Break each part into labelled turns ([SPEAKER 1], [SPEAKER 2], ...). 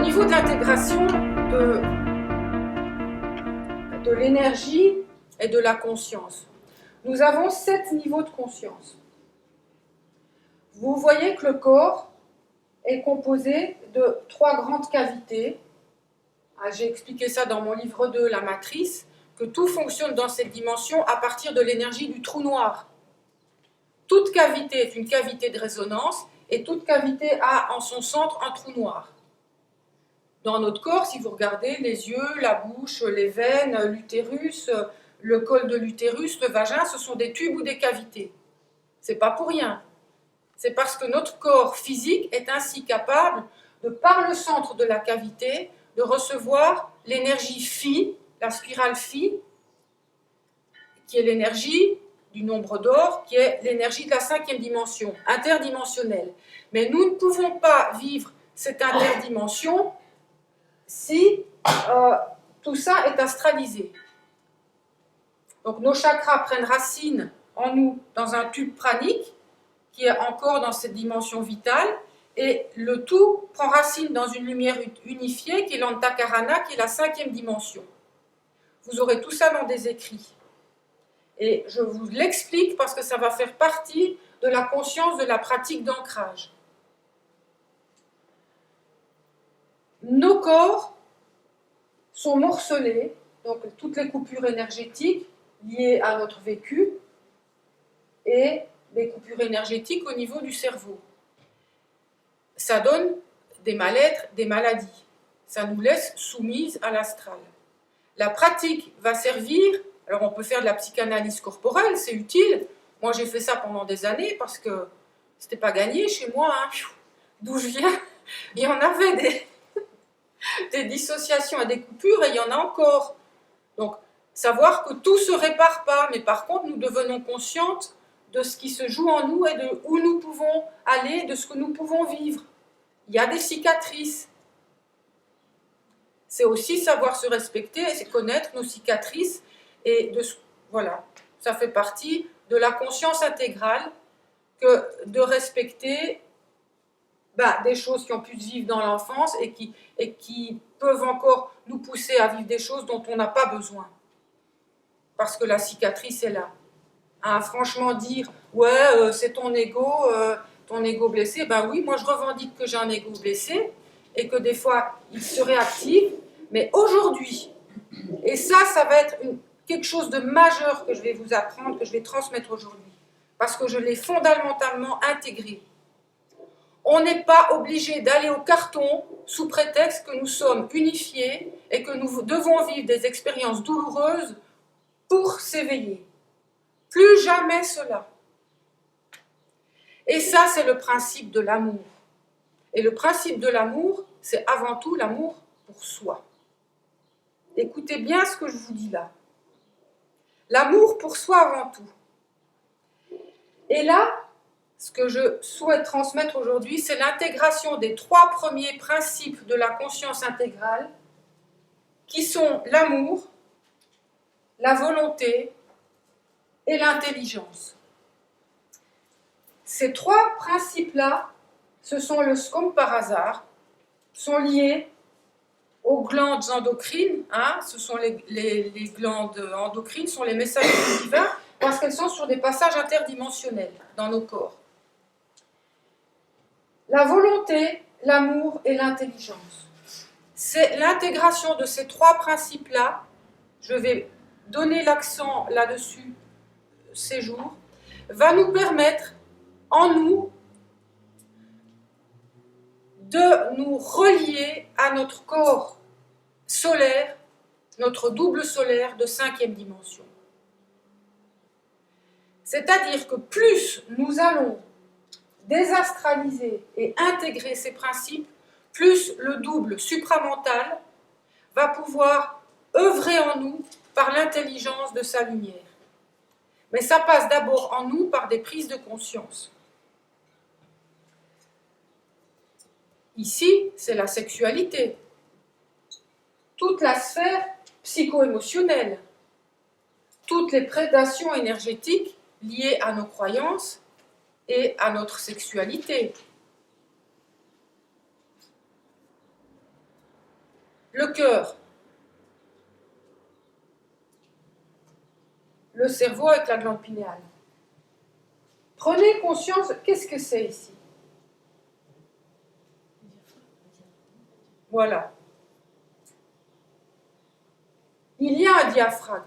[SPEAKER 1] niveau de l'intégration de l'énergie et de la conscience, nous avons 7 niveaux de conscience. Vous voyez que le corps est composé de 3 grandes cavités. J'ai expliqué ça dans mon livre 2, La Matrice, que tout fonctionne dans cette dimension à partir de l'énergie du trou noir. Toute cavité est une cavité de résonance et toute cavité a en son centre un trou noir. Dans notre corps, si vous regardez les yeux, la bouche, les veines, l'utérus, le col de l'utérus, le vagin, ce sont des tubes ou des cavités. C'est pas pour rien. C'est parce que notre corps physique est ainsi capable de, par le centre de la cavité, de recevoir l'énergie phi, la spirale phi, qui est l'énergie du nombre d'or, qui est l'énergie de la 5e dimension, interdimensionnelle. Mais nous ne pouvons pas vivre cette interdimension si tout ça est astralisé. Donc nos chakras prennent racine en nous dans un tube pranique qui est encore dans cette dimension vitale, et le tout prend racine dans une lumière unifiée qui est l'Antakarana, qui est la 5e dimension. Vous aurez tout ça dans des écrits. Et je vous l'explique parce que ça va faire partie de la conscience de la pratique d'ancrage. Nos corps sont morcelés, donc toutes les coupures énergétiques liées à notre vécu et des coupures énergétiques au niveau du cerveau. Ça donne des mal-être, des maladies. Ça nous laisse soumises à l'astral. La pratique va servir, alors on peut faire de la psychanalyse corporelle, c'est utile. Moi j'ai fait ça pendant des années parce que c'était pas gagné chez moi, hein. D'où je viens, il y en avait des dissociations et des coupures, et il y en a encore. Donc, savoir que tout ne se répare pas, mais par contre, nous devenons conscientes de ce qui se joue en nous et de où nous pouvons aller, de ce que nous pouvons vivre. Il y a des cicatrices. C'est aussi savoir se respecter, c'est connaître nos cicatrices, et voilà, ça fait partie de la conscience intégrale que de respecter des choses qui ont pu se vivre dans l'enfance et qui peuvent encore nous pousser à vivre des choses dont on n'a pas besoin. Parce que la cicatrice est là. Hein, franchement dire, ouais, c'est ton ego blessé, ben oui, moi je revendique que j'ai un ego blessé et que des fois il se réactive, mais aujourd'hui, et ça va être quelque chose de majeur que je vais vous apprendre, que je vais transmettre aujourd'hui, parce que je l'ai fondamentalement intégré. On n'est pas obligé d'aller au carton sous prétexte que nous sommes unifiés et que nous devons vivre des expériences douloureuses pour s'éveiller. Plus jamais cela. Et ça, c'est le principe de l'amour. Et le principe de l'amour, c'est avant tout l'amour pour soi. Écoutez bien ce que je vous dis là. L'amour pour soi avant tout. Et là, ce que je souhaite transmettre aujourd'hui, c'est l'intégration des 3 premiers principes de la conscience intégrale, qui sont l'amour, la volonté et l'intelligence. Ces 3 principes-là, ce sont comme par hasard, sont liés aux glandes endocrines. Hein, ce sont les glandes endocrines, sont les messagers divins, parce qu'elles sont sur des passages interdimensionnels dans nos corps. La volonté, l'amour et l'intelligence. C'est l'intégration de ces 3 principes-là, je vais donner l'accent là-dessus ces jours, va nous permettre, en nous, de nous relier à notre corps solaire, notre double solaire de 5e dimension. C'est-à-dire que plus nous allons désastraliser et intégrer ces principes, plus le double supramental va pouvoir œuvrer en nous par l'intelligence de sa lumière. Mais ça passe d'abord en nous par des prises de conscience. Ici, c'est la sexualité. Toute la sphère psycho-émotionnelle. Toutes les prédations énergétiques liées à nos croyances et à notre sexualité. le cœur, le cerveau avec la glande pinéale. Prenez conscience, qu'est-ce que c'est ici? Voilà. Il y a un diaphragme.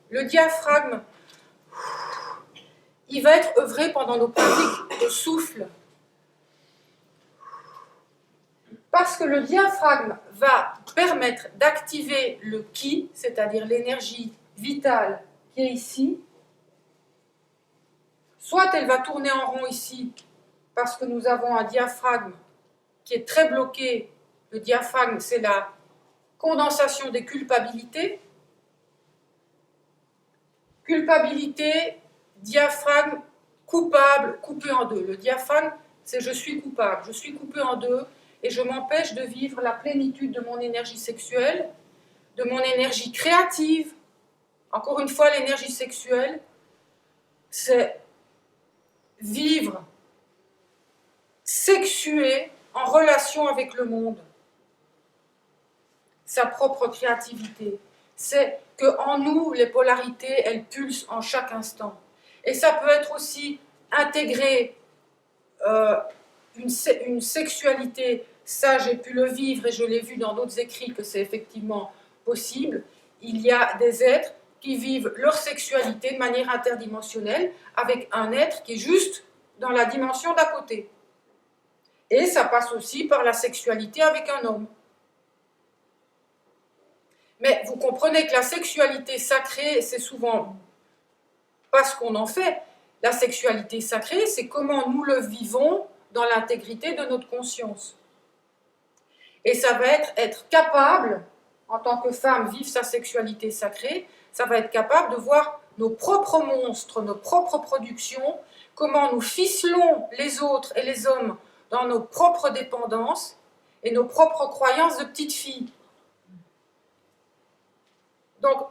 [SPEAKER 1] Le diaphragme, il va être œuvré pendant nos pratiques de souffle. Parce que le diaphragme va permettre d'activer le ki, c'est-à-dire l'énergie vitale qui est ici. Soit elle va tourner en rond ici, parce que nous avons un diaphragme qui est très bloqué. Le diaphragme, c'est la condensation des culpabilités. Culpabilité, diaphragme, coupable, coupé en deux. Le diaphragme, c'est je suis coupable, je suis coupé en deux et je m'empêche de vivre la plénitude de mon énergie sexuelle, de mon énergie créative. Encore une fois, l'énergie sexuelle, c'est vivre, sexuer en relation avec le monde, sa propre créativité. C'est qu'en nous, les polarités, elles pulsent en chaque instant. Et ça peut être aussi intégrer une sexualité, ça j'ai pu le vivre et je l'ai vu dans d'autres écrits que c'est effectivement possible. Il y a des êtres qui vivent leur sexualité de manière interdimensionnelle avec un être qui est juste dans la dimension d'à côté. Et ça passe aussi par la sexualité avec un homme. Mais vous comprenez que la sexualité sacrée, c'est souvent pas ce qu'on en fait. La sexualité sacrée, c'est comment nous le vivons dans l'intégrité de notre conscience. Et ça va être capable, en tant que femme, vivre sa sexualité sacrée, ça va être capable de voir nos propres monstres, nos propres productions, comment nous ficelons les autres et les hommes dans nos propres dépendances et nos propres croyances de petite fille. Donc,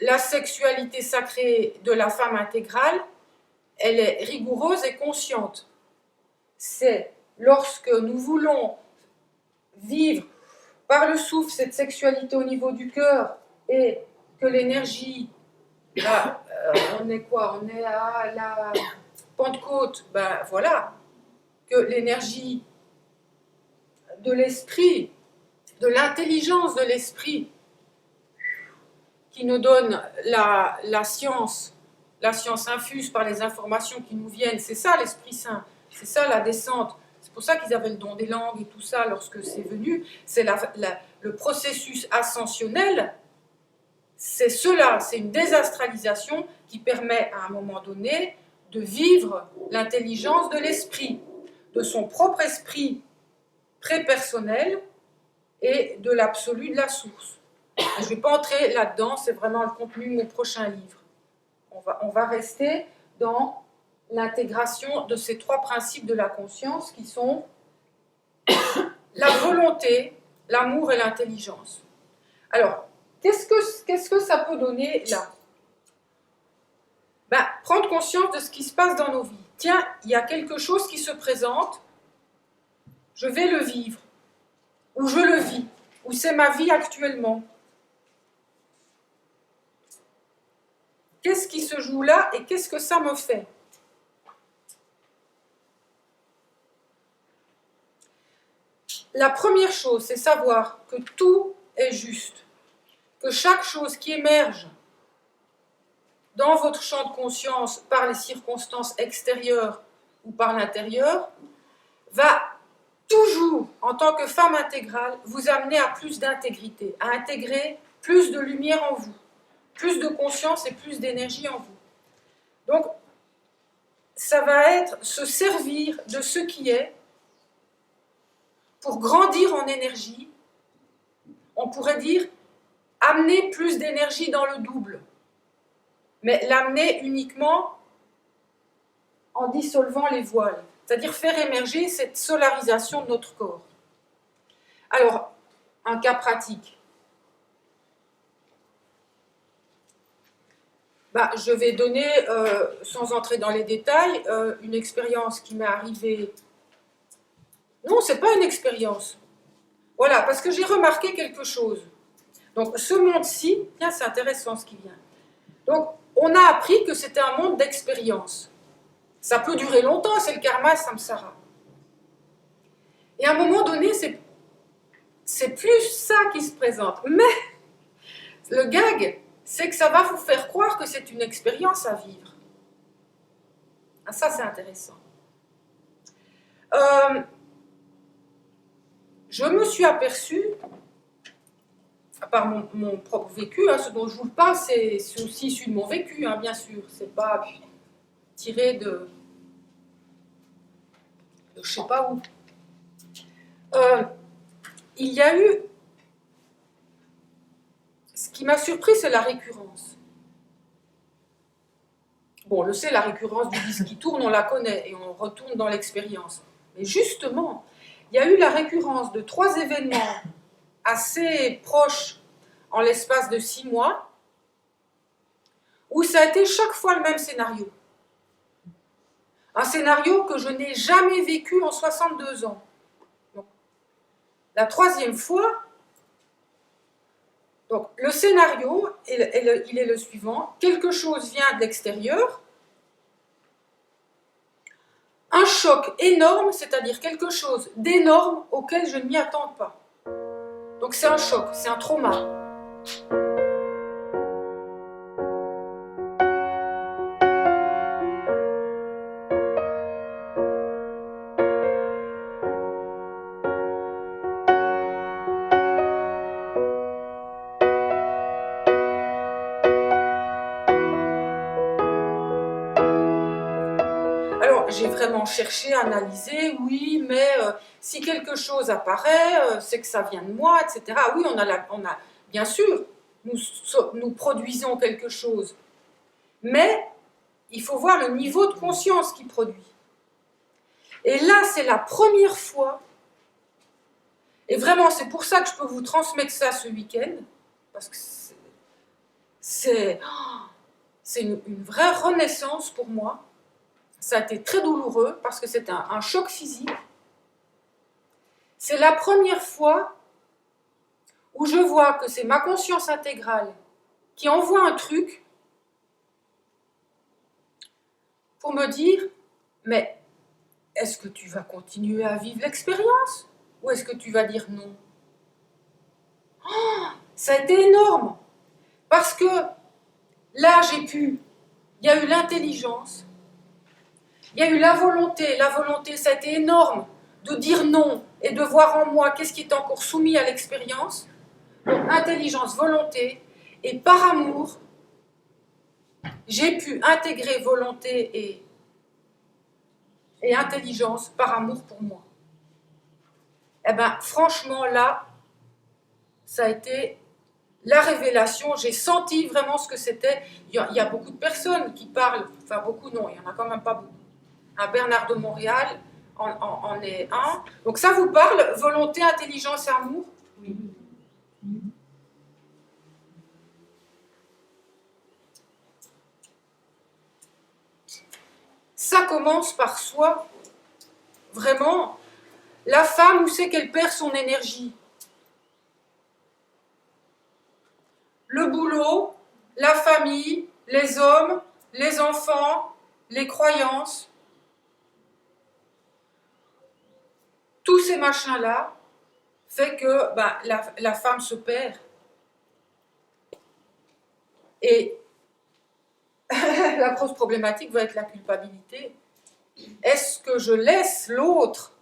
[SPEAKER 1] la sexualité sacrée de la femme intégrale, elle est rigoureuse et consciente. C'est lorsque nous voulons vivre par le souffle cette sexualité au niveau du cœur et que l'énergie, on est quoi? On est à la Pentecôte, ben voilà, que l'énergie de l'esprit, de l'intelligence de l'esprit, qui nous donne la science infuse par les informations qui nous viennent, c'est ça l'Esprit Saint, c'est ça la descente. C'est pour ça qu'ils avaient le don des langues et tout ça lorsque c'est venu. C'est le processus ascensionnel, c'est cela, c'est une désastralisation qui permet à un moment donné de vivre l'intelligence de l'esprit, de son propre esprit prépersonnel et de l'absolu de la source. Je ne vais pas entrer là-dedans, c'est vraiment le contenu de mon prochain livre. On va rester dans l'intégration de ces trois principes de la conscience qui sont la volonté, l'amour et l'intelligence. Alors, qu'est-ce que ça peut donner là? Ben, prendre conscience de ce qui se passe dans nos vies. Tiens, il y a quelque chose qui se présente, je vais le vivre, ou je le vis, ou c'est ma vie actuellement. Qu'est-ce qui se joue là et qu'est-ce que ça me fait? La première chose, c'est savoir que tout est juste, que chaque chose qui émerge dans votre champ de conscience par les circonstances extérieures ou par l'intérieur va toujours, en tant que femme intégrale, vous amener à plus d'intégrité, à intégrer plus de lumière en vous, plus de conscience et plus d'énergie en vous. Donc, ça va être se servir de ce qui est pour grandir en énergie. On pourrait dire amener plus d'énergie dans le double, mais l'amener uniquement en dissolvant les voiles, c'est-à-dire faire émerger cette solarisation de notre corps. Alors, un cas pratique. Je vais donner, sans entrer dans les détails, une expérience qui m'est arrivée. Non, ce n'est pas une expérience. Voilà, parce que j'ai remarqué quelque chose. Donc, ce monde-ci, tiens, c'est intéressant ce qui vient. Donc, on a appris que c'était un monde d'expérience. Ça peut durer longtemps, c'est le karma samsara. Et à un moment donné, c'est plus ça qui se présente. Mais le gag, c'est que ça va vous faire croire que c'est une expérience à vivre. Ah, ça, c'est intéressant. Je me suis aperçue, par mon propre vécu, hein, ce dont je vous parle, c'est aussi issu de mon vécu, hein, bien sûr. C'est pas tiré de je sais pas où. Il y a eu... Ce qui m'a surpris, c'est la récurrence. Bon, on le sait, la récurrence du disque qui tourne, on la connaît, et on retourne dans l'expérience. Mais justement, il y a eu la récurrence de 3 événements assez proches en l'espace de 6 mois, où ça a été chaque fois le même scénario. Un scénario que je n'ai jamais vécu en 62 ans. Donc, la 3e fois, donc, le scénario, il est le suivant. Quelque chose vient de l'extérieur. Un choc énorme, c'est-à-dire quelque chose d'énorme auquel je ne m'y attends pas. Donc c'est un choc, c'est un trauma. Alors, j'ai vraiment cherché, analysé, oui, mais si quelque chose apparaît, c'est que ça vient de moi, etc. Oui, on a bien sûr, nous produisons quelque chose, mais il faut voir le niveau de conscience qui produit. Et là, c'est la première fois, et vraiment, c'est pour ça que je peux vous transmettre ça ce week-end, parce que c'est une vraie renaissance pour moi. Ça a été très douloureux parce que c'est un choc physique. C'est la première fois où je vois que c'est ma conscience intégrale qui envoie un truc pour me dire « Mais est-ce que tu vas continuer à vivre l'expérience ou est-ce que tu vas dire non ?» Ça a été énorme parce que là, il y a eu l'intelligence, il y a eu la volonté, ça a été énorme de dire non et de voir en moi qu'est-ce qui est encore soumis à l'expérience. Donc intelligence, volonté, et par amour, j'ai pu intégrer volonté et intelligence par amour pour moi. Eh bien, franchement, là, ça a été la révélation. J'ai senti vraiment ce que c'était. Il y a beaucoup de personnes qui parlent, enfin beaucoup non, il n'y en a quand même pas beaucoup. Un Bernard de Montréal en est un. Donc ça vous parle, volonté, intelligence et amour? Oui. Ça commence par soi. Vraiment, la femme, où c'est qu'elle perd son énergie? Le boulot, la famille, les hommes, les enfants, les croyances. Tous ces machins-là fait que la femme se perd. Et la grosse problématique va être la culpabilité. Est-ce que je laisse l'autre?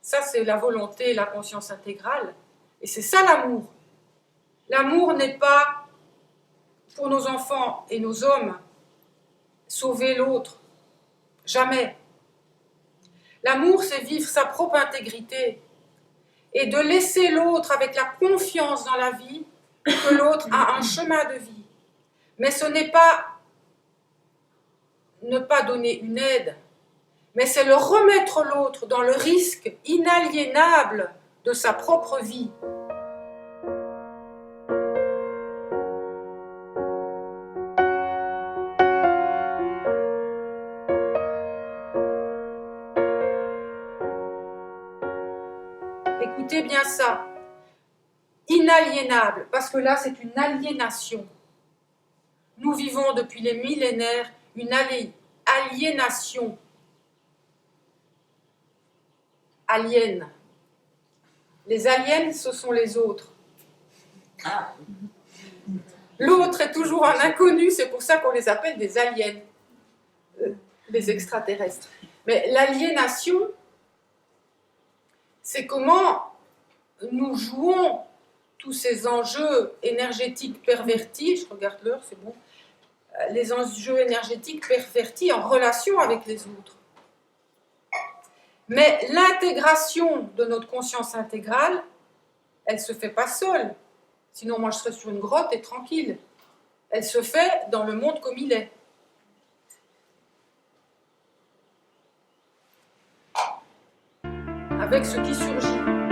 [SPEAKER 1] Ça, c'est la volonté, la conscience intégrale. Et c'est ça l'amour. L'amour n'est pas, pour nos enfants et nos hommes, sauver l'autre. Jamais. L'amour, c'est vivre sa propre intégrité et de laisser l'autre avec la confiance dans la vie que l'autre a un chemin de vie. Mais ce n'est pas ne pas donner une aide, mais c'est le remettre l'autre dans le risque inaliénable de sa propre vie. Écoutez bien ça. inaliénable, parce que là, c'est une aliénation. Nous vivons depuis les millénaires une aliénation. Aliène. Les aliens, ce sont les autres. L'autre est toujours un inconnu, c'est pour ça qu'on les appelle des aliens, des extraterrestres. Mais l'aliénation, c'est comment nous jouons tous ces enjeux énergétiques pervertis, je regarde l'heure, c'est bon, les enjeux énergétiques pervertis en relation avec les autres. Mais l'intégration de notre conscience intégrale, elle ne se fait pas seule. Sinon, moi, je serais sur une grotte et tranquille. Elle se fait dans le monde comme il est. Avec ce qui surgit.